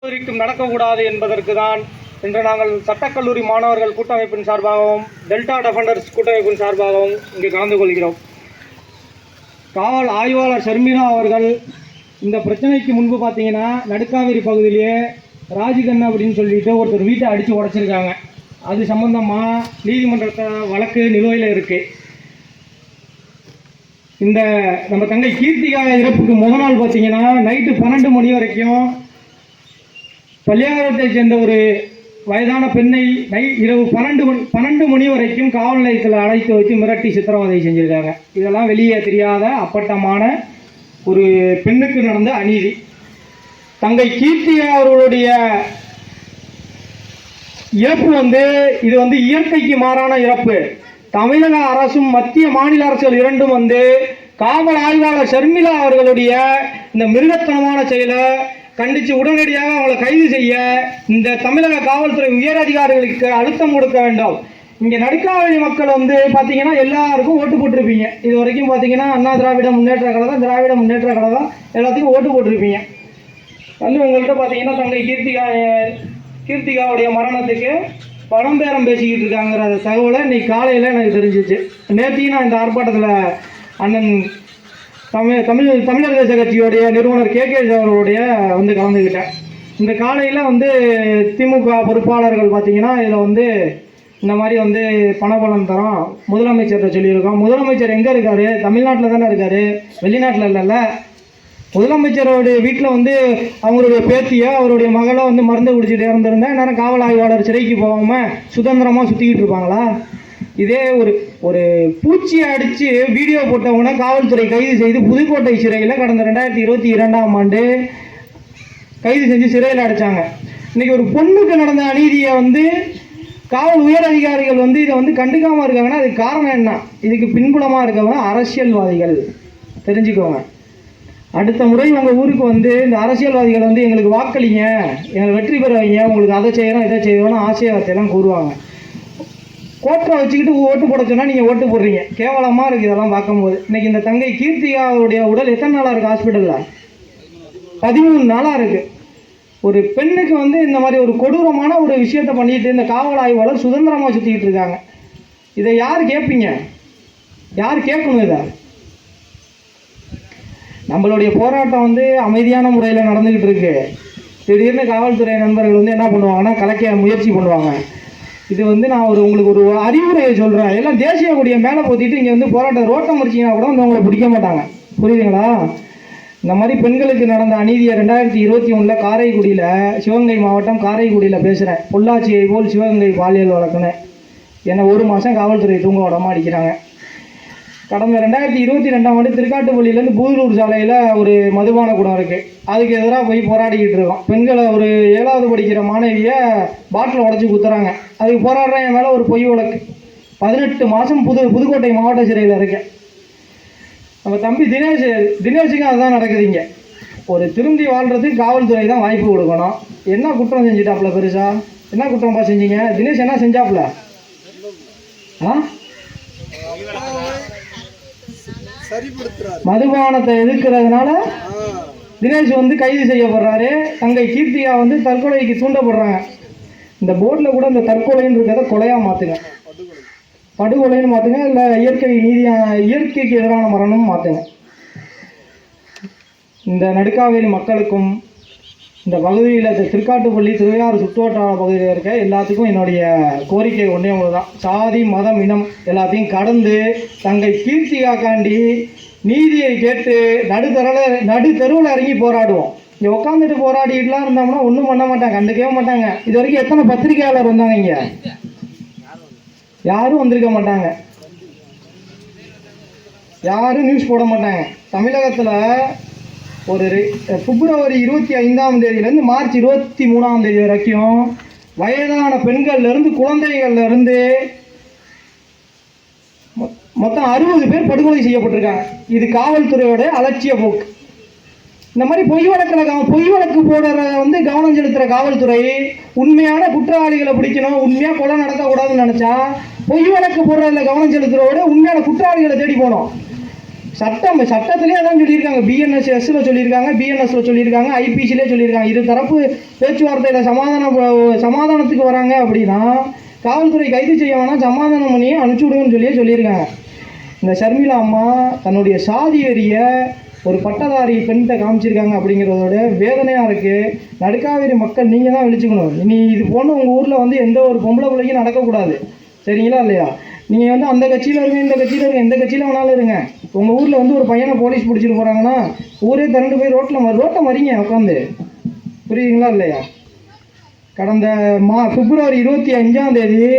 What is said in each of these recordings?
கல்லூரிக்கும் நடக்கக்கூடாது என்பதற்கு தான் இன்று நாங்கள் சட்டக்கல்லூரி மாணவர்கள் கூட்டமைப்பின் சார்பாகவும் டெல்டா டெஃபண்டர்ஸ் கூட்டமைப்பின் சார்பாகவும் இங்கு கலந்து கொள்கிறோம். காவல் ஆய்வாளர் ஷர்மிளா அவர்கள் இந்த பிரச்சனைக்கு முன்பு பார்த்தீங்கன்னா நடுக்காவேரி பகுதியிலேயே ராஜிகண்ணா அப்படின்னு சொல்லிட்டு ஒருத்தர் வீட்டை அடித்து உடைச்சிருக்காங்க. அது சம்பந்தமாக நீதிமன்றத்தை வழக்கு நிலுவையில் இருக்குது. இந்த நம்ம தங்கை கீர்த்திகா இறப்புக்கு முதல் நாள் பார்த்தீங்கன்னா நைட்டு 12 மணி வரைக்கும் பள்ளியாரத்தை சேர்ந்த ஒரு வயதான பெண்ணை இரவு 12 மணி வரைக்கும் காவல் நிலையத்தில் அழைத்து வைத்து மிரட்டி சித்திரவதை செஞ்சுருக்காங்க. இதெல்லாம் வெளியே தெரியாத அப்பட்டமான ஒரு பெண்ணுக்கு நடந்த அநீதி. தங்கை கீர்த்திகா அவர்களுடைய இறப்பு இது இயற்கைக்கு மாறான இறப்பு. தமிழக அரசும் மத்திய மாநில அரசுகள் இரண்டும் காவல் ஆய்வாளர் ஷர்மிளா அவர்களுடைய இந்த மிருகத்தனமான செயலை கண்டித்து உடனடியாக அவங்களை கைது செய்ய இந்த தமிழக காவல்துறை உயர் அதிகாரிகளுக்கு அழுத்தம் கொடுக்க வேண்டும். இங்கே நடுக்காவேரி மக்கள் பார்த்தீங்கன்னா எல்லாருக்கும் ஓட்டு போட்டிருப்பீங்க. இது வரைக்கும் பார்த்தீங்கன்னா அண்ணா திராவிட முன்னேற்ற கழகம், திராவிட முன்னேற்ற கழகம் எல்லாத்துக்கும் ஓட்டு போட்டிருப்பீங்க. உங்கள்கிட்ட பார்த்தீங்கன்னா தங்கை கீர்த்திகாவுடைய மரணத்துக்கு பணம் பேரம் பேசிக்கிட்டு இருக்காங்கிற தகவலை இன்னைக்கு காலையில் எனக்கு தெரிஞ்சிச்சு. நேற்றையும் நான் இந்த ஆர்ப்பாட்டத்தில் அண்ணன் தமிழர் தேச கட்சியோடைய நிறுவனர் கே அவர்களுடைய கலந்துக்கிட்டேன். இந்த காலையில் திமுக பொறுப்பாளர்கள் பார்த்தீங்கன்னா இதில் இந்த மாதிரி பணபலம் தரோம் முதலமைச்சர்கிட்ட சொல்லியிருக்கோம். முதலமைச்சர் எங்கே இருக்கார்? தமிழ்நாட்டில் தானே இருக்கார், வெளிநாட்டில் இல்லைல்ல. முதலமைச்சருடைய வீட்டில் அவங்களுடைய பேத்தியோ அவருடைய மகளோ மருந்து குடிச்சிட்டு இருந்திருந்தா நேரம் காவல் ஆய்வாளர் சிறைக்கு போகாமல் சுதந்திரமாக சுற்றிக்கிட்டு இருப்பாங்களா? இதே ஒரு பூச்சியை அடித்து வீடியோ போட்டவங்கன்னா காவல்துறை கைது செய்து புதுக்கோட்டை சிறையில் கடந்த 2022ஆம் ஆண்டு கைது செஞ்சு சிறையில் அடைச்சாங்க. இன்றைக்கி ஒரு பொண்ணுக்கு நடந்த அநீதியை காவல் உயர் அதிகாரிகள் இதை கண்டுக்காமல் இருக்காங்கன்னா அதுக்கு காரணம் என்ன? இதுக்கு பின்புலமாக இருக்கவங்க அரசியல்வாதிகள், தெரிஞ்சுக்கோங்க. அடுத்த முறை உங்கள் ஊருக்கு இந்த அரசியல்வாதிகள் எங்களுக்கு வாக்களிங்க, எங்களை வெற்றி பெற வைங்க, உங்களுக்கு அதை செய்கிறோம் இதை செய்கிறோம்னு ஆசைய வார்த்தையெல்லாம் கூறுவாங்க. கோட்டரை வச்சுக்கிட்டு ஓட்டு போட சொன்னால் நீங்கள் ஓட்டு போடுறீங்க. கேவலமாக இருக்குது இதெல்லாம் பார்க்கும்போது. இன்றைக்கி இந்த தங்கை கீர்த்திகாவுடைய உடல் எத்தனை நாளாக இருக்குது ஹாஸ்பிட்டலில்? 13 நாளாக இருக்குது. ஒரு பெண்ணுக்கு இந்த மாதிரி ஒரு கொடூரமான ஒரு விஷயத்தை பண்ணிட்டு இந்த காவல் ஆய்வாளர் சுதந்திரமாக சுற்றிக்கிட்டு இருக்காங்க. இதை யார் கேட்பீங்க? யார் கேட்கணும்? இதை நம்மளுடைய போராட்டம் அமைதியான முறையில் நடந்துக்கிட்டு இருக்கு. திடீர்னு காவல்துறை நண்பர்கள் என்ன பண்ணுவாங்கன்னா கலைக்க முயற்சி பண்ணுவாங்க. இது நான் உங்களுக்கு ஒரு அறிவுரையை சொல்கிறேன். எல்லாம் தேசிய கொடியை மேலே போத்திட்டு இங்கே போராட்டம் ரோட்டம் முடிச்சிங்கன்னா கூட உங்களை பிடிக்க மாட்டாங்க. புரியுதுங்களா? இந்த மாதிரி பெண்களுக்கு நடந்த அநீதியை 2021 காரைக்குடியில், சிவகங்கை மாவட்டம் காரைக்குடியில் பேசுகிறேன். பொள்ளாச்சியை போல் சிவகங்கை பாலியல் வழக்குன்னு என்னை 1 மாதம் காவல்துறை தூங்க விடாமல் அடிக்கிறாங்க. கடந்த 2022ஆம் ஆண்டு திருக்காட்டுப்பள்ளியிலேருந்து பூதூர் சாலையில் ஒரு மதுபான கூடம் இருக்குது. அதுக்கு எதிராக போய் போராடிக்கிட்டு இருக்கோம். பெண்களை ஒரு 7வது படிக்கிற மாணவியை பாட்டில் உடச்சி குத்துறாங்க. அதுக்கு போராடுறேன். என் மேலே ஒரு பொய் வழக்கு. 18 மாதம் புதுக்கோட்டை மாவட்ட சிறையில் இருக்கேன். நம்ம தம்பி தினேஷுக்கும் அதுதான் நடக்குதுங்க. ஒரு திரும்பி வாழ்கிறதுக்கு காவல்துறை தான் வாய்ப்பு கொடுக்கணும். என்ன குற்றம் செஞ்சுட்டாப்புல? பெருசா என்ன குற்றம்பா செஞ்சீங்க? தினேஷ் என்ன செஞ்சாப்புல? மதுபானத்தை எதிர்க்கிறதுனால தினேஷ் கைது செய்யப்படுறாரு. தங்கை கீர்த்திகா தற்கொலைக்கு தூண்டப்படுறாங்க. இந்த போர்டில் கூட இந்த தற்கொலைன்னு இருக்கிறத கொலையாக மாற்றுங்க, படுகொலைன்னு மாற்றுங்க, இல்லை இயற்கைக்கு எதிரான மரணம் மாற்றுங்க. இந்த நடுக்காவேரி மக்களுக்கும் இந்த பகுதியில் இந்த திருக்காட்டுப்பள்ளி திருவையாறு சுற்றுவட்டார பகுதியில் இருக்க எல்லாத்துக்கும் என்னுடைய கோரிக்கை ஒன்றே ஒன்று தான். சாதி மதம் இனம் எல்லாத்தையும் கடந்து தங்கை கீர்த்திகாக்காண்டி நீதியை கேட்டு நடுத்தெருவில் இறங்கி போராடுவோம். இங்கே உட்காந்துட்டு போராடிட்டுலாம் இருந்தோம்னா ஒன்றும் பண்ண மாட்டாங்க, கண்டுக்கவே மாட்டாங்க. இது வரைக்கும் எத்தனை பத்திரிகையாளர் வந்தாங்க? இங்கே யாரும் வந்திருக்க மாட்டாங்க, யாரும் நியூஸ் போட மாட்டாங்க. தமிழகத்தில் ஒரு பிப்ரவரி 25ஆம் தேதியிலேருந்து மார்ச் 23ஆம் தேதி வரைக்கும் வயதான பெண்கள்லேருந்து குழந்தைகள்லேருந்து மொத்தம் 60 பேர் படுகொலை செய்யப்பட்டிருக்காங்க. இது காவல்துறையோட அலட்சிய போக்கு. இந்த மாதிரி பொய் வழக்கு போடுற கவனம் செலுத்துகிற காவல்துறை உண்மையான குற்றவாளிகளை பிடிக்கணும், உண்மையாக கொலை நடக்கக்கூடாதுன்னு நினச்சா பொய் வழக்கு போடுறதுல கவனம் செலுத்துறதோட உண்மையான குற்றவாளிகளை தேடி போகணும். சட்டத்திலே அதான் சொல்லியிருக்காங்க. BNSSல சொல்லியிருக்காங்க, BNSல சொல்லியிருக்காங்க, IPCலே சொல்லியிருக்காங்க. இரு தரப்பு பேச்சுவார்த்தையில் சமாதானத்துக்கு வராங்க அப்படின்னா காவல்துறை கைது செய்ய வேணாம், சமாதானம் பண்ணி அனுப்பிச்சி விடுங்கன்னு சொல்லியிருக்காங்க. இந்த ஷர்மிளா அம்மா தன்னுடைய சாதி வெறிய ஒரு பட்டதாரி பெண்கிட்ட காமிச்சிருக்காங்க அப்படிங்கிறதோட வேதனையாக இருக்குது. நடுக்காவேரி மக்கள் நீங்கள் தான் விழிச்சுக்கணும். இனி இது போன்று உங்கள் ஊரில் வந்து எந்த ஒரு பொம்பளை பிள்ளைக்கும் நடக்கக்கூடாது. சரிங்களா இல்லையா? நீங்கள் வந்து அந்த கட்சியில் இருங்க, இந்த கட்சியில் இருங்க, எந்த கட்சியில் வேணாலும் இருங்க. உங்கள் ஊரில் வந்து ஒரு பையனை போலீஸ் பிடிச்சிட்டு போகிறாங்கன்னா ஊரே திரண்டு போய் ரோட்டை மறிங்க உட்காந்து. புரியுதுங்களா இல்லையா? கடந்த பிப்ரவரி 25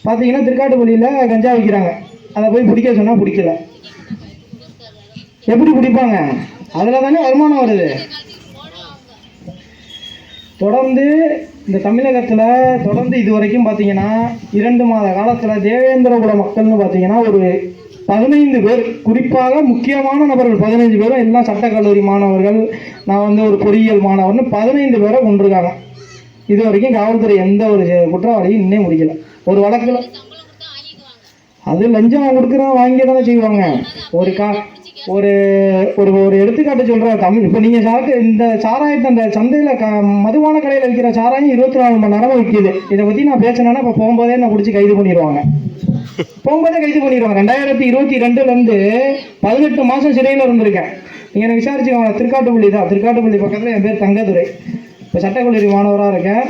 பார்த்தீங்கன்னா திருக்காட்டுப்பள்ளியில் கஞ்சா வைக்கிறாங்க. அதை போய் பிடிக்க சொன்னால் பிடிக்கல. எப்படி பிடிப்பாங்க? அதில் தானே வருமானம் வருது. தொடர்ந்து இந்த தமிழகத்தில் தொடர்ந்து இது வரைக்கும் பார்த்தீங்கன்னா 2 மாத காலத்தில் தேவேந்திரகுல மக்கள்னு பார்த்தீங்கன்னா ஒரு 15 பேர், குறிப்பாக முக்கியமான நபர்கள் 15 பேரும் எல்லாம் சட்டக்கல்லூரி மாணவர்கள், நான் வந்து ஒரு பொறியியல் மாணவர்னு 15 பேரை கொண்டிருக்காங்க. இது வரைக்கும் காவல்துறை எந்த ஒரு குற்றவாளியும் இன்னே முடிக்கல. ஒரு வழக்கில் அது லஞ்சம் கொடுக்குறோம், வாங்கி தானே செய்வாங்க. ஒரு ஒரு ஒரு எடுத்துக்காட்டு சொல்கிறேன். இப்போ நீங்கள் இந்த சாராயத்தை அந்த சந்தையில் மதுபான கடையில் விற்கிற சாராயம் 24 மணி நேரம் விற்கிது. இதை பற்றி நான் பேசினேன்னா இப்போ போகும்போதே நான் பிடிச்சி கைது பண்ணிடுவாங்க. 2022 18 மாதம் சிறையில் இருந்திருக்கேன். நீங்கள் எனக்கு விசாரிச்சுக்கோங்க. திருக்காட்டுப்பள்ளி பக்கத்தில் என் பேர் தங்கதுரை. இப்போ சட்டக்கல்லூரி மாணவராக இருக்கேன்.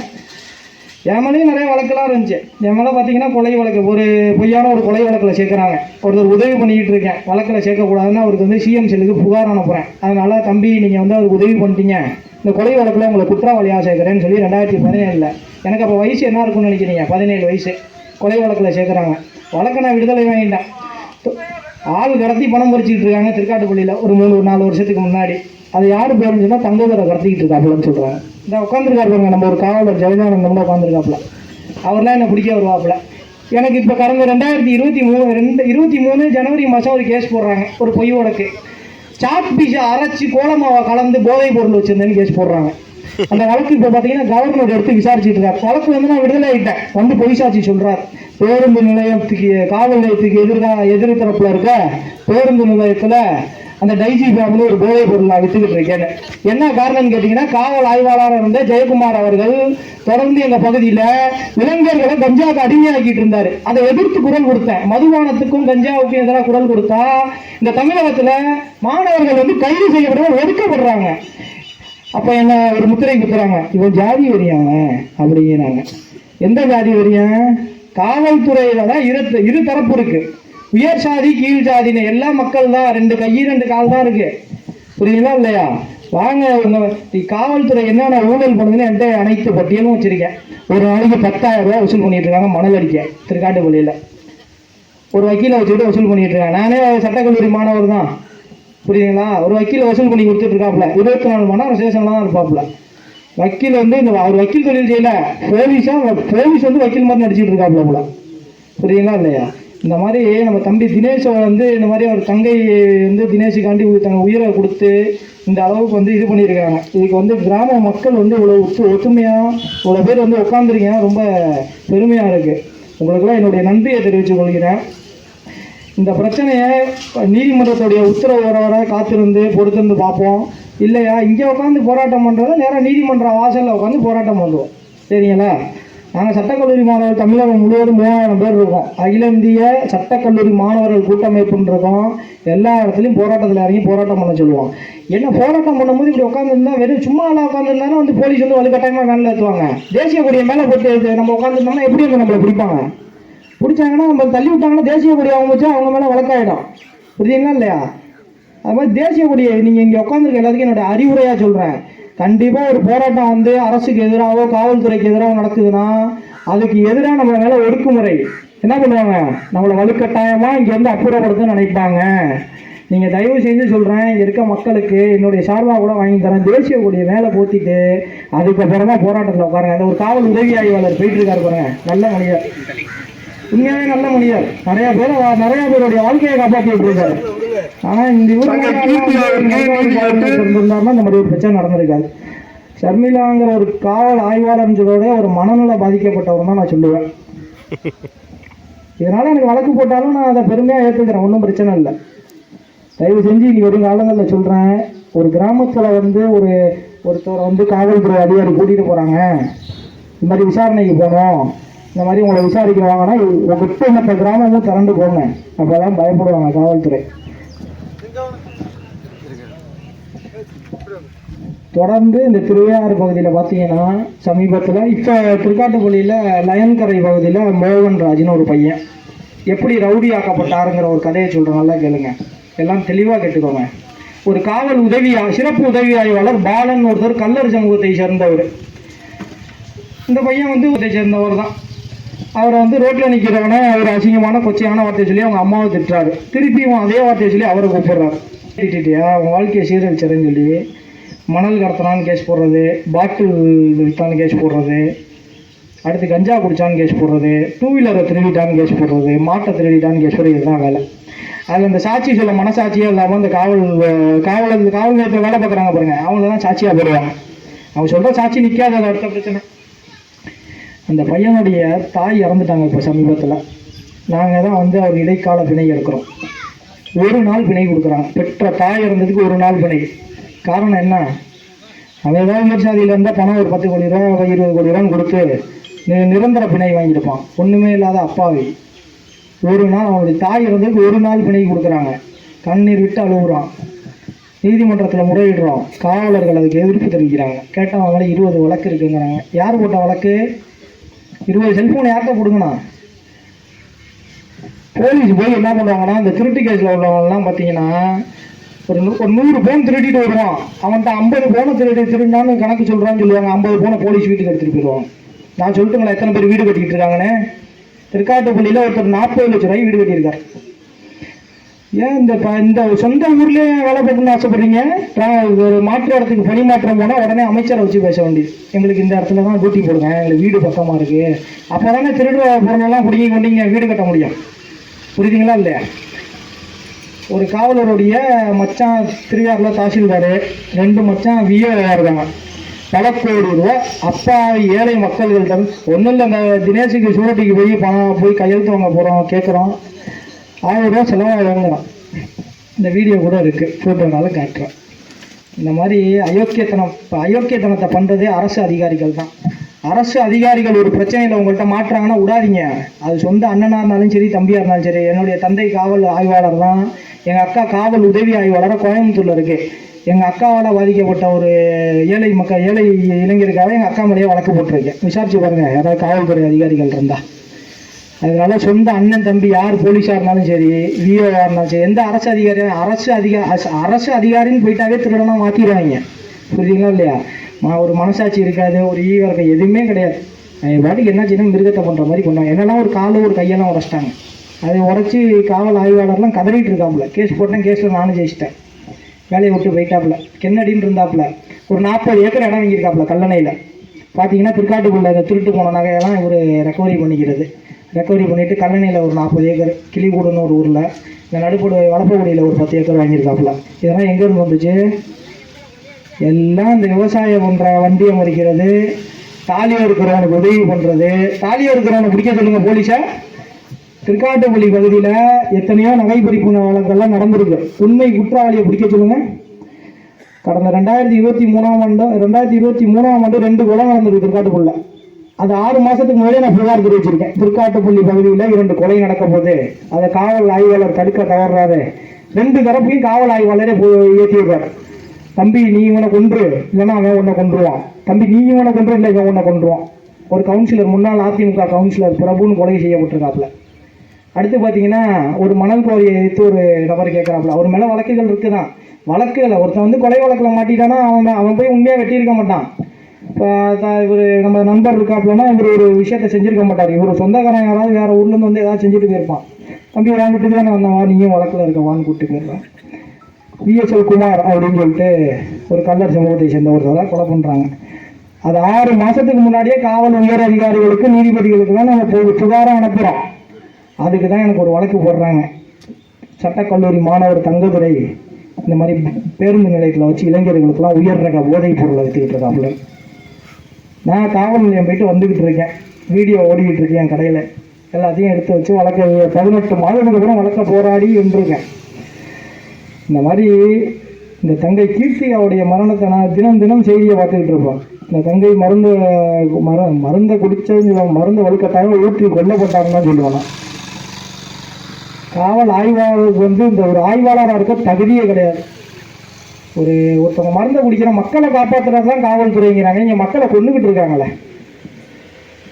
என் மேலேயும் நிறைய வழக்கெல்லாம் இருந்துச்சு. என் மேலே பார்த்தீங்கன்னா கொலை வழக்கு, ஒரு பொய்யான ஒரு கொலை வழக்கில் சேர்க்குறாங்க. ஒருத்தர் உதவி பண்ணிக்கிட்டு இருக்கேன், வழக்கில் சேர்க்கக்கூடாதுன்னு அவருக்கு வந்து CM செல்லுக்கு புகார் அனுப்புகிறேன். அதனால் தம்பி நீங்கள் வந்து அவருக்கு உதவி பண்ணிட்டீங்க, இந்த கொலை வழக்கில் உங்களை குற்றவாளியாக சேர்க்குறேன்னு சொல்லி 2017 எனக்கு அப்போ வயசு என்ன இருக்குன்னு நினைக்கிறீங்க? 17 வயசு. கொலை வழக்கில் சேர்க்குறாங்க. வழக்கை நான் விடுதலை வாங்கிட்டேன். ஆள் கடத்தி பணம் பறிச்சிக்கிட்டு இருக்காங்க திருக்காட்டுப்பள்ளியில் ஒரு 3-4 வருஷத்துக்கு முன்னாடி. அது யார் பேருன்னு சொன்னால் தங்கதுரை கடத்திக்கிட்டு இருக்காப்புலன்னு சொல்கிறாங்க. இந்த உட்காந்துருக்காரு பாருங்க, நம்ம ஒரு காவலர் ஜெயதானந்தம் உட்காந்துருக்காப்புல. அவர்லாம் என்னை பிடிக்க வருவாப்புல. எனக்கு இப்போ கடந்த 2023 ஜனவரி மாதம் ஒரு கேஸ் போடுறாங்க. ஒரு பொய் வழக்கு. சாக் பீஸை அரைச்சி கோலமாவை கலந்து போதைப் பொருள் வச்சுருந்தேன்னு கேஸ் போடுறாங்க. அந்த வழக்கு இப்போ பார்த்தீங்கன்னா கவர்னர் எடுத்து விசாரிச்சுட்டு இருக்காரு. வழக்கு வந்து நான் விடுதலை ஆகிட்டேன். வந்து பொய் சாட்சி சொல்கிறார். பேருந்து நிலையத்துக்கு காவல் நிலையத்துக்கு எதிர் தரப்பில் இருக்க பேருந்து நிலையத்தில் அந்த டைஜி ஃபேமிலி ஒரு போதைப் பொருள் நான் வித்துக்கிட்டு இருக்கேன். என்ன காரணம்னு கேட்டிங்கன்னா, காவல் ஆய்வாளராக இருந்த ஜெயக்குமார் அவர்கள் தொடர்ந்து எங்கள் பகுதியில் இளைஞர்களை கஞ்சாவுக்கு அடிமையாக்கிட்டு இருந்தார். அதை எதிர்த்து குரல் கொடுத்தேன். மதுபானத்துக்கும் கஞ்சாவுக்கும் எதிராக குரல் கொடுத்தா இந்த தமிழகத்தில் மாணவர்கள் வந்து கைது செய்யப்படுற ஒதுக்கப்படுறாங்க. அப்போ என்ன ஒரு முத்திரை குத்துறாங்க, இவன் ஜாதி வெறியாங்க அப்படிங்கிறாங்க. எந்த ஜாதி வெறியன்? காவல்துறையில தான் இரு தரப்பு இருக்கு. உயர் சாதி கீழ் சாதின்னு எல்லா மக்கள் தான், 2 கை 2 கால் தான் இருக்கு. புரியுங்களா இல்லையா? வாங்க, உங்க காவல்துறை என்னென்ன ஊழல் பண்ணுதுன்னு என்கிட்ட அனைத்து பட்டியலும் வச்சிருக்கேன். ஒரு நாளைக்கு 10,000 ரூபா வசூல் பண்ணிட்டு இருக்காங்க மணல் அடிக்க திருக்காட்டுப்பள்ளியில். ஒரு வக்கீலை வச்சுக்கிட்டு வசூல் பண்ணிட்டு இருக்காங்க. நானே சட்டக்கல்லூரி மாணவர் தான். புரியுதுங்களா? ஒரு வக்கீல் வசூல் பண்ணி கொடுத்துட்டு இருக்காப்புல. 24 மணி நேரம் ஸ்டேஷன்ல தான் இருப்பாப்புல. வக்கீல் வந்து அவர் வக்கீல் தொழில் செய்யல, போலீஸ் வந்து வக்கீல் மாதிரி நடிச்சிட்டு இருக்காப்புல போல. புரியுங்களா இல்லையா? இந்த மாதிரி நம்ம தம்பி தினேஷை வந்து இந்த மாதிரி அவர் தங்கை வந்து தினேஷுக்காண்டி தங்க உயிரை கொடுத்து இந்த அளவுக்கு வந்து இது பண்ணியிருக்காங்க. இதுக்கு வந்து கிராம மக்கள் வந்து இவ்வளோ ஒத்துமையாக இவ்வளோ பேர் வந்து உட்காந்துருக்கீங்கன்னா ரொம்ப பெருமையாக இருக்குது. உங்களுக்கெல்லாம் என்னுடைய நன்றியை தெரிவித்துக் கொள்கிறேன். இந்த பிரச்சனையை நீதிமன்றத்துடைய உத்தரவு வர காத்திருந்து பொறுத்திருந்து பார்ப்போம். இல்லையா இங்கே உட்காந்து போராட்டம் பண்ணுறதை நேராக நீதிமன்ற வாசலில் உட்காந்து போராட்டம் பண்ணுவோம். சரிங்களா? நாங்கள் சட்டக்கல்லூரி மாணவர்கள் தமிழகம் முழுவதும் 3000 பேர் இருக்கோம். அகில இந்திய சட்டக்கல்லூரி மாணவர்கள் கூட்டமைப்புன்னு இருக்கோம். எல்லா இடத்துலையும் போராட்டத்தில் இறங்கி போராட்டம் பண்ண சொல்லுவோம். என்ன போராட்டம் பண்ணும்போது இப்படி உட்காந்துருந்தா வெறும் சும்மா எல்லாம் உட்காந்துருந்தாலும் வந்து போலீஸ் வந்து வலுக்கட்டாயமாக வேனில் ஏற்றுவாங்க. தேசிய கொடியை மேலே போட்டு நம்ம உட்காந்துருந்தோம்னா எப்படி வந்து நம்மளை பிடிப்பாங்க? பிடிச்சாங்கன்னா நம்ம தள்ளி விட்டாங்கன்னா தேசிய கொடி அவங்க வச்சா அவங்க மேலே வழக்காயிடும். புரியுதுங்களா இல்லையா? அது மாதிரி தேசிய கொடியை நீங்கள் இங்கே உட்காந்துருக்க எல்லாத்துக்கும் என்னோட அறிவுரையாக சொல்கிறேன். கண்டிப்பாக ஒரு போராட்டம் வந்து அரசுக்கு எதிராகவோ காவல்துறைக்கு எதிராக நடக்குதுன்னா அதுக்கு எதிராக நம்ம மேலே ஒடுக்குமுறை என்ன பண்ணுவாங்க? நம்மளை வலுக்கட்டாயமாக இங்கே வந்து அப்புறப்படுத்த நினைப்பாங்க. நீங்கள் தயவு செஞ்சு சொல்கிறேன், இங்கே இருக்க மக்களுக்கு என்னுடைய சார்பாக கூட வாங்கி தரேன். தேசிய கொடியை மேலே போத்திட்டு அதுக்கப்புறமா போராட்டத்தில் உட்காருங்க. அந்த ஒரு காவல் உதவி ஆய்வாளர் போயிட்டு இருக்காரு பாருங்க, நல்ல மனிதர், உண்மையாவே நல்ல மனிதர். நிறைய பேருடைய வாழ்க்கையை காப்பாற்றிட்டு இருக்காரு. ஆனால் இந்த இருந்திருந்தாருன்னா இந்த மாதிரி ஒரு பிரச்சனை நடந்திருக்காது. ஷர்மிளாங்கிற ஒரு காவல் ஆய்வாளர்களோட ஒரு மனநல பாதிக்கப்பட்டவர் தான் நான் சொல்லுவேன். இதனால எனக்கு வழக்கு போட்டாலும் நான் அதை பெருமையாக ஏற்றுக்கிறேன், ஒன்றும் பிரச்சனை இல்லை. தயவு செஞ்சு இனி வரும் காலங்களில் சொல்கிறேன், ஒரு கிராமத்தில் வந்து ஒருத்தரை வந்து காவல்துறை அதிகாரி கூட்டிகிட்டு போகிறாங்க, இந்த மாதிரி விசாரணைக்கு போகணும், இந்த மாதிரி உங்களை விசாரிக்கிறாங்கன்னா உங்கள்கிட்ட மற்ற கிராமமும் திரண்டு போங்க. அப்போ தான் பயப்படுவாங்க காவல்துறை. தொடர்ந்து இந்த திருவையாறு பகுதியில் பார்த்தீங்கன்னா சமீபத்தில் இப்போ திருக்காட்டுப்பள்ளியில் லயன்கரை பகுதியில் மோகன்ராஜ்னு ஒரு பையன் எப்படி ரவுடி ஆக்கப்பட்டாருங்கிற ஒரு கதையை சொல்கிறேன், நல்லா கேளுங்க, எல்லாம் தெளிவாக கேட்டுக்கோங்க. ஒரு காவல் சிறப்பு உதவி ஆய்வாளர் பாலன் ஒருத்தர் கல்லர் சமூகத்தை சேர்ந்தவர். இந்த பையன் வந்து இதை சேர்ந்தவர் தான். அவரை வந்து ரோட்டில் நிற்கிறவனே அவர் அசிங்கமான கொச்சையான வார்த்தையை சொல்லி அவங்க அம்மாவை திட்டுறாரு. திருப்பியும் அதே வார்த்தையை சொல்லி அவரை கூப்பிடுறாரு. திட்டியா அவங்க வாழ்க்கையை சீரழிச்சதுன்னு சொல்லி மணல் கடத்தினான்னு கேஸ் போடுறது, பாட்டில் விற்றான்னு கேஸ் போடுறது, அடுத்து கஞ்சா குடித்தான்னு கேஸ் போடுறது, டூ வீலரை திருடிட்டான்னு கேஸ் போடுறது, மாட்டை திருடிட்டான்னு கேஸ் போடுறது, இதுதான் வேலை. அதில் இந்த சாட்சி சொல்ல மனசாட்சியே இல்லாமல் இந்த காவல் நிலையத்தில் வேலை பார்க்குறாங்க பாருங்கள், அவங்க தான் சாட்சியாக போடுவாங்க. அவங்க சொல்கிற சாட்சி நிற்காத அடுத்த பிரச்சனை. அந்த பையனுடைய தாய் இறந்துட்டாங்க இப்போ சமீபத்தில். நாங்கள் தான் வந்து அவர் இடைக்கால பிணை எடுக்கிறோம். ஒரு நாள் பிணை கொடுக்குறாங்க. பெற்ற தாய் இறந்ததுக்கு ஒரு நாள் பிணை. காரணம் என்ன? அவன் ஏதாவது உயர்சாதியில் இருந்தால் பணம் ஒரு 10 கோடி ரூபா 20 கோடி ரூபான்னு கொடுத்து நிரந்தர பிணை வாங்கியிருப்பான். ஒன்றுமே இல்லாத அப்பாவி ஒரு நாள் அவனுடைய தாய் இறந்ததுக்கு ஒரு நாள் பிணை கொடுக்குறாங்க. கண்ணீர் விட்டு அழுகுறான். நீதிமன்றத்தில் முறையிடுறோம். காவலர்கள் அதுக்கு எதிர்ப்பு தெரிவிக்கிறாங்க. கேட்டால் அவங்களே 20 வழக்கு இருக்குங்கிறாங்க. யார் போட்ட வழக்கு? 20 செல்ஃபோன் யார்கிட்ட கொடுங்கண்ணா? போலீஸ் போய் என்ன பண்ணுவாங்கன்னா, இந்த திருட்டு கேஸில் உள்ளவங்கலாம் பார்த்தீங்கன்னா ஒரு 100 ஃபோன் திருட்டிட்டு வருவான். அவன்கிட்ட 50 ஃபோனை திருடினான்னு கணக்கு சொல்கிறான்னு சொல்லுவாங்க. 50 ஃபோனை போலீஸ் வீட்டுக்கு எடுத்துகிட்டு போயிடுவாங்க. நான் சொல்லிட்டுங்களா எத்தனை பேர் வீடு கட்டிக்கிட்டு இருக்காங்கன்னு? திருக்காட்டுப்பள்ளியில் ஒருத்தர் 40 லட்ச ரூபாய் வீடு கட்டியிருக்காரு. ஏன் இந்த சொந்த ஊர்லேயே வேலை பார்க்கணும்னு ஆசைப்படுறீங்க? மாற்று இடத்துக்கு பணி மாற்றம் போனால் உடனே அமைச்சரை வச்சு பேச வேண்டியது. எங்களுக்கு இந்த இடத்துல தான் டியூட்டி போடுங்க, எங்களுக்கு வீடு பக்கமாக இருக்குது. அப்போ தானே திருடுற பொருளெல்லாம் பிடிங்கி கொண்டீங்க வீடு கட்ட முடியும். புரியுதுங்களா இல்லையா? ஒரு காவலருடைய மச்சான் திருவையாறில் தாசில்தார், 2 மச்சான் விஏஓவாக இருக்காங்க. பல கோடி ரூபா அப்பா ஏழை மக்கள்கிட்ட ஒன்றும் இல்லை. அந்த தினேஷுக்கு சூரட்டிக்கு போய் கையெழுத்து வாங்க போகிறோம், கேட்குறோம். 1000 ரூபா செலவாக வாங்குறோம். இந்த வீடியோ கூட இருக்குது, ஃபோட்டோனாலும் காட்டுறேன். இந்த மாதிரி அயோக்கியத்தனத்தை பண்ணுறதே அரசு அதிகாரிகள் தான். அரசு அதிகாரிகள் ஒரு பிரச்சனையில் உங்கள்கிட்ட மாட்டுறாங்கன்னா விடாதீங்க. அது சொந்த அண்ணனாக இருந்தாலும் சரி, தம்பியாக இருந்தாலும் சரி. என்னுடைய தந்தை காவல் ஆய்வாளர் தான். எங்கள் அக்கா காவல் உதவி ஆய்வாளராக கோயம்புத்தூரில் இருக்குது. எங்கள் அக்காவால் பாதிக்கப்பட்ட ஒரு ஏழை இளைஞருக்காக எங்கள் அக்கா மேலேயே வழக்கு போட்டிருக்கேன். விசாரிச்சு பாருங்கள் யாராவது காவல்துறை அதிகாரிகள் இருந்தால். அதனால சொந்த அண்ணன் தம்பி யார் போலீஸாக இருந்தாலும் சரி, விஓவாக இருந்தாலும் சரி, எந்த அரசு அதிகாரின்னு போயிட்டாவே திருடனா மாற்றிடுவாங்க. புரியுதுங்களா இல்லையா? ஒரு மனசாட்சி இருக்காது, ஒரு ஈவரக்க எதுவுமே கிடையாது. பாட்டுக்கு என்ன செய்யணும், மிருகத்தை பண்ணுற மாதிரி பண்ணுவாங்க. என்னெல்லாம் ஒரு காலை ஒரு கையெல்லாம் உடச்சிட்டாங்க. அதை உடச்சி காவல் ஆய்வாளர்லாம் கதறிட்டு இருக்காப்புல. கேஸ் போட்டேன், கேஸில் நானும் ஜெயிச்சிட்டேன். வேலையை விட்டு போயிட்டாப்புல. கென்னடின்னு இருந்தாப்புல. ஒரு 40 ஏக்கர் இடம் வாங்கியிருக்காப்புல கல்லணையில். பார்த்தீங்கன்னா திருக்காட்டுக்குள்ள அந்த திருட்டு போன நகையெல்லாம் இவர் ரெக்கவரி பண்ணிவிட்டு கல்லணையில் ஒரு 40 ஏக்கர், கிளிகூடுன்னு ஒரு ஊரில், இந்த நடுப்படு வளப்பகுடியில் ஒரு 10 ஏக்கர் வாங்கியிருக்காப்புல. இதெல்லாம் எங்கேருந்து வந்துச்சு? எல்லாம் இந்த விவசாயம் பண்ணுற வண்டியை மறிக்கிறது, தாலியாக இருக்கிறவனுக்கு உதவி பண்ணுறது. தாலியாக இருக்கிறவனை பிடிக்க சொல்லுங்கள் போலீஸை. திருக்காட்டுப்பள்ளி பகுதியில் எத்தனையோ நகை பறிப்பு வழக்கெல்லாம் நடந்திருக்கு. உண்மை குற்றவாளியை பிடிக்க சொல்லுங்கள். கடந்த 2023ஆம் ஆண்டு 2 கொலை நடந்திருக்கு திருக்காட்டுப்பள்ளி. அது 6 மாதத்துக்கு முன்னாடியே நான் புகார் தெரிவிச்சிருக்கேன். திருக்காட்டுப்பள்ளி பகுதியில் 2 கொலை நடக்க போது அதை காவல் ஆய்வாளர் தடுக்க தவறாரு. 2 தரப்பையும் காவல் ஆய்வாளரே ஏற்றிருக்காரு. தம்பி நீ இவனை கொன்று, இல்லைன்னா அவன் உன்னை கொன்றுவான். தம்பி நீ இவனை கொன்று, இல்லை இவன் உன்னை கொன்றுவான். ஒரு கவுன்சிலர், முன்னாள் அதிமுக கவுன்சிலர் பிரபுன்னு கொலை செய்யப்பட்டிருக்காப்புல. அடுத்து பார்த்தீங்கன்னா ஒரு மணல் குவாரியை எடுத்து ஒரு நபர் கேட்குறாப்புல. அவர் மேலே வழக்குகள் இருக்குதான். வழக்குகளை ஒருத்தன் வந்து கொலை வழக்கில் மாட்டிட்டானா அவன் போய் உண்மையாக வெட்டியிருக்க மாட்டான். இப்போ இவர் நம்ம நண்பர் இருக்காப்புலன்னா இவர் ஒரு விஷயத்தை செஞ்சுருக்க மாட்டார். இவர் சொந்தக்காரன் யாராவது வேறு ஊர்லேருந்து வந்து ஏதாவது செஞ்சுட்டு போயிருப்பான். தம்பி வாங்கிட்டு தானே வந்தவா, நீயும் வழக்கில் இருக்கவான்னு கூப்பிட்டு போயிடுறான். விஎஸ்எல் குமார் அப்படின்னு சொல்லிட்டு ஒரு கல்லர் சமூகத்தை சேர்ந்த ஒருத்தர் கொலை பண்ணுறாங்க. அது 6 மாதத்துக்கு முன்னாடியே காவல் உயர் அதிகாரிகளுக்கு நீதிபதிகளுக்கெல்லாம் நம்ம புகாரம் அனுப்புகிறோம். அதுக்கு தான் எனக்கு ஒரு வழக்கு போடுறாங்க. சட்டக்கல்லூரி மாணவர் தங்கதுரை இந்த மாதிரி பேருந்து நிலையத்தில் வச்சு இளைஞர்களுக்கெல்லாம் உயர் ரக போதைப் பொருளை விற்றுக்கிட்டு இருக்காப்புல. நான் காவல் நிலையம் போயிட்டு வந்துக்கிட்டு இருக்கேன், வீடியோ ஓடிக்கிட்டு இருக்கேன். என் கடையில் எல்லாத்தையும் எடுத்து வச்சு வழக்க 18 மாதத்துக்கு அப்புறம் வழக்க போராடி வென்றிருக்கேன். இந்த மாதிரி இந்த தங்கை கீர்த்திகாவுடைய மரணத்தை நான் தினம் தினம் செய்தியை பார்த்துக்கிட்டு இருப்போம். இந்த தங்கை மருந்தை குடிச்சதுன்னு சொல்லுவாங்க, மருந்தை வலுக்கட்டாயம் ஊற்றி கொல்லப்பட்டாங்கன்னு தான் சொல்லுவாங்க. காவல் ஆய்வாளருக்கு இந்த ஒரு ஆய்வாளராக இருக்க தகுதியே கிடையாது. ஒருத்தவங்க மருந்தை குடிக்கிற மக்களை காப்பாற்றுறது தான் காவல்துறைங்கிறாங்க. இங்கே மக்களை கொண்டுகிட்டு இருக்காங்களே.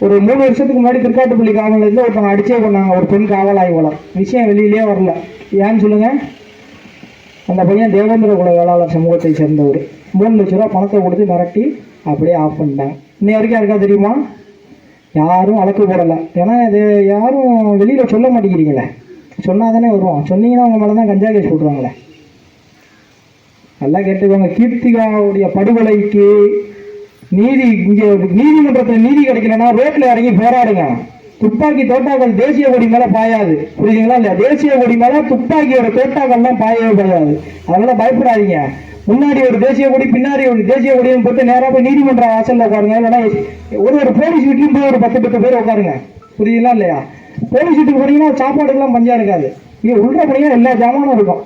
ஒரு 3 வருஷத்துக்கு முன்னாடி திருக்காட்டுப்பள்ளி காவலில் ஒருத்தவங்க அடிச்சே பண்ணாங்க, ஒரு பெண் காவல் ஆய்வாளர். விஷயம் வெளியிலே வரல. ஏன்னு சொல்லுங்கள்? அந்த பையன் தேவேந்திர குல வேளாளர் சமூகத்தை சேர்ந்தவர். 3 லட்ச ரூபா பணத்தை கொடுத்து மிரட்டி அப்படியே ஆஃப் பண்ணிட்டாங்க. இன்னும் வரைக்கும் இருக்கா தெரியுமா? யாரும் வழக்கு போடலை. ஏன்னா இது யாரும் வெளியில் சொல்ல மாட்டேங்கிறீங்களே. சொன்னால் தானே வருவோம். சொன்னீங்கன்னா அவங்க மேலே தான் கஞ்சா கேஸ் போட்டுருவாங்களே. நல்லா கேட்டுக்கோங்க. கீர்த்திகாவுடைய படுகொலைக்கு நீதி இங்கே நீதிமன்றத்தில் நீதி கிடைக்கலன்னா ரோட்டில் இறங்கி போராடுங்க. துப்பாக்கி தோட்டாக்கள் தேசிய கொடி மேலே பாயாது. புரியுதுங்களா இல்லையா? தேசிய கொடி மேலே துப்பாக்கியோட தோட்டாக்கள்லாம் பாயவே பாயாது. அதனால பயப்படாதீங்க. முன்னாடி ஒரு தேசிய கொடி, பின்னாடி ஒரு தேசிய கொடியும் போட்டு நேராக போய் நீதிமன்ற வாசலில் உட்காருங்க. இல்லைன்னா ஒரு போலீஸ் வீட்லையும் போய் ஒரு 10 பேர் உட்காருங்க. புரியுதுங்களா இல்லையா? போலீஸ் வீட்டுக்கு போனீங்கன்னா சாப்பாடுக்கெல்லாம் பஞ்சா இருக்காது. இங்கே உள்ள போனீங்கன்னா எல்லா ஜாமானும் இருக்கும்.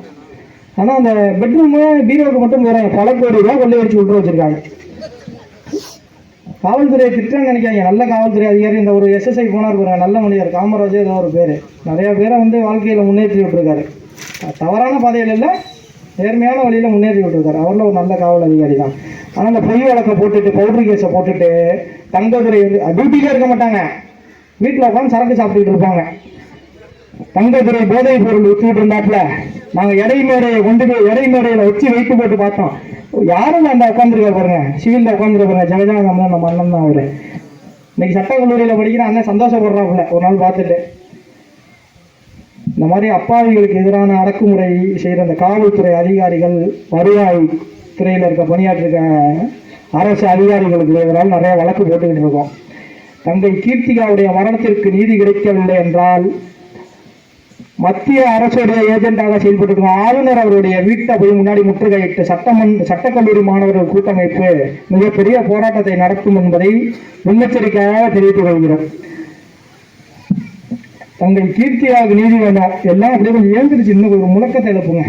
ஆனால் அந்த பெட்ரூமு பீரோவுக்கு மட்டும் போகிறாங்க. பல கோடி ரூபா கொள்ளை அடிச்சு உள்ள வச்சிருக்காங்க. காவல்துறையை திட்டம்னு நினைக்காங்க. நல்ல காவல்துறை அதிகாரி இந்த ஒரு SSI போனார் பாருங்க, நல்ல மனிதர், காமராஜர் ஏதோ ஒரு பேர். நிறையா பேரை வாழ்க்கையில் முன்னேற்றி விட்டுருக்காரு. தவறான பாதையில் இல்லை, நேர்மையான வழியில் முன்னேற்றி விட்டுருக்காரு. அவரில் ஒரு நல்ல காவல் அதிகாரி தான். ஆனால் அந்த பொய் வழக்கை போட்டுட்டு, பவுட்ரு கேஸை போட்டுட்டு, தங்கத்துறை டியூட்டியிலே இருக்க மாட்டாங்க, வீட்டில் உட்காந்து சரக்கு சாப்பிட்டுக்கிட்டு இருப்பாங்க. தங்கத்துறை போதைப் பொருள் விற்றுக்கிட்டு இருந்தாப்புல நாங்கள் எடை மேடையை கொண்டு போய் எடை மேடையில் வச்சு வைத்து போட்டு பார்த்தோம். யாரும் அந்த உட்காந்துருக்க பாருங்க, சிவிலில் உட்காந்துருக்க பாருங்க, ஜெகஜானந்தம் நம்ம அண்ணன் தான் அவரு. இன்னைக்கு சட்டக்கல்லூரியில் படிக்கிற அண்ணன் சந்தோஷப்படுறாப்புல ஒரு நாள் பார்த்துட்டு. இந்த மாதிரி அப்பாவிகளுக்கு எதிரான அடக்குமுறை செய்கிற அந்த காவல்துறை அதிகாரிகள், வருவாய் துறையில் இருக்க பணியாற்றிருக்க அரசு அதிகாரிகளுக்கு எதிராக நிறைய வழக்கு போட்டுக்கிட்டு இருக்கோம். தங்கை கீர்த்திகாவுடைய மரணத்திற்கு நீதி கிடைக்கவில்லை என்றால் மத்திய அரசுடைய ஏஜெண்டாக செயல்பட்டு ஆளுநர் அவருடைய வீட்டை போய் முன்னாடி முற்றுகையிட்டு சட்டக்கல்லூரி மாணவர்கள் கூட்டமைப்பு மிகப்பெரிய போராட்டத்தை நடத்தும் என்பதை முன்னெச்சரிக்கையாக தெரிவித்துக் கொள்கிறோம். தங்கள் கீர்த்தியாக நீதி வேண்டாம். எல்லாம் அப்படியே கொஞ்சம் ஏந்திரிச்சு இன்னும் ஒரு முழக்கத்தை எழுப்புங்க.